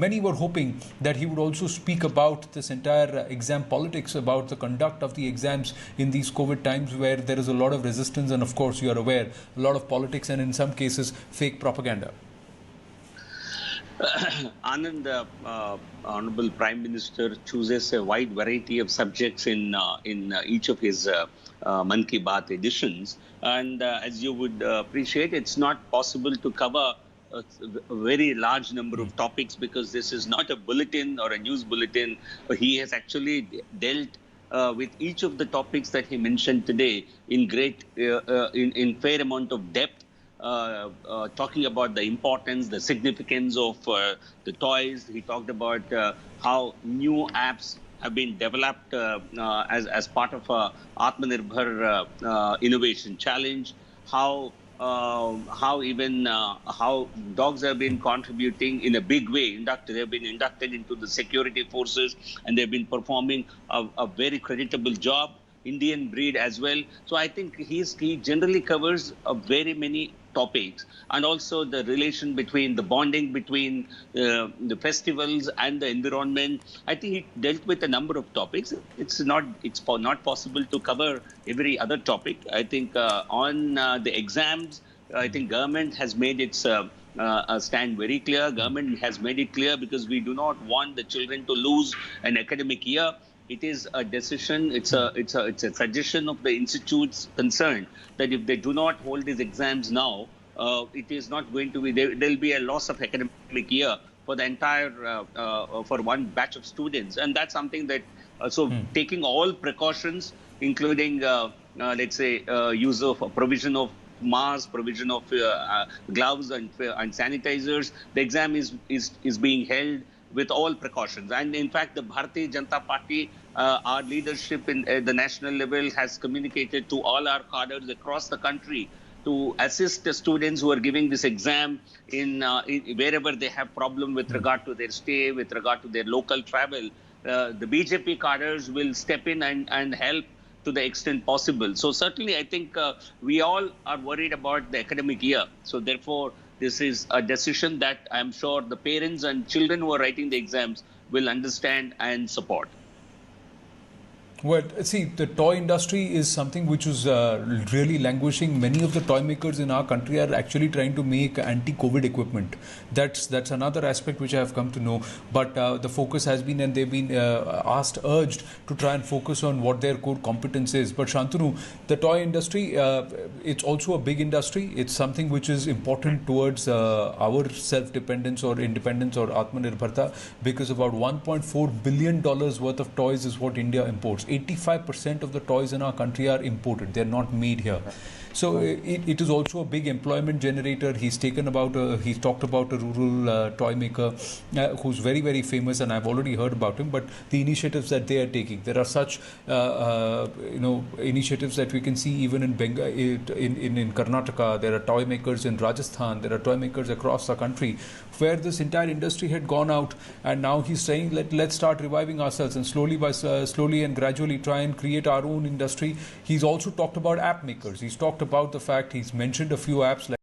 many were hoping that he would also speak about this entire exam politics, about the conduct of the exams in these COVID times where there is a lot of resistance and, of course, you are aware, a lot of politics and in some cases fake propaganda. Anand, Honorable Prime Minister chooses a wide variety of subjects in each of his Mann Ki Baat editions, and as you would appreciate, it's not possible to cover a very large number of topics because this is not a bulletin or a news bulletin. He has actually dealt with each of the topics that he mentioned today in in fair amount of depth. Talking about the importance, the significance of the toys. He talked about how new apps have been developed as part of a Atmanirbhar Innovation Challenge. How dogs have been contributing in a big way. They have been inducted into the security forces and they've been performing a very creditable job. Indian breed as well. So I think he generally covers very many topics, and also the relation between the bonding between the festivals and the environment. I think he dealt with a number of topics. It's not possible to cover every other topic. I think on the exams, I think government has made its stand very clear. Government has made it clear because we do not want the children to lose an academic year. It is a decision, it's a suggestion of the institutes concerned that if they do not hold these exams now, it is not going to be, there will be a loss of academic year for the entire, for one batch of students. And that's something that, taking all precautions, including, let's say, use of provision of masks, provision of gloves and sanitizers, the exam is being held with all precautions. And in fact, the Bharatiya Janata Party, our leadership in the national level has communicated to all our cadres across the country to assist the students who are giving this exam in wherever they have problem with regard to their stay, with regard to their local travel. The BJP cadres will step in and help to the extent possible. So certainly, I think we all are worried about the academic year. So therefore, this is a decision that I'm sure the parents and children who are writing the exams will understand and support. Well, see, the toy industry is something which is really languishing. Many of the toy makers in our country are actually trying to make anti-COVID equipment. That's another aspect which I have come to know. But the focus has been, and they've been urged to try and focus on what their core competence is. But Shantanu, the toy industry, it's also a big industry. It's something which is important towards our self-dependence or independence or Atmanirbharta, because about $1.4 billion worth of toys is what India imports. 85% of the toys in our country are imported. They're not made here. So it is also a big employment generator. He's talked about a rural toy maker who's very, very famous, and I've already heard about him. But the initiatives that they are taking, there are such initiatives that we can see even in in Karnataka. There are toy makers in Rajasthan. There are toy makers across the country where this entire industry had gone out, and now he's saying let's start reviving ourselves and slowly and gradually try and create our own industry. He's also talked about app makers. He's talked about the fact, he's mentioned a few apps like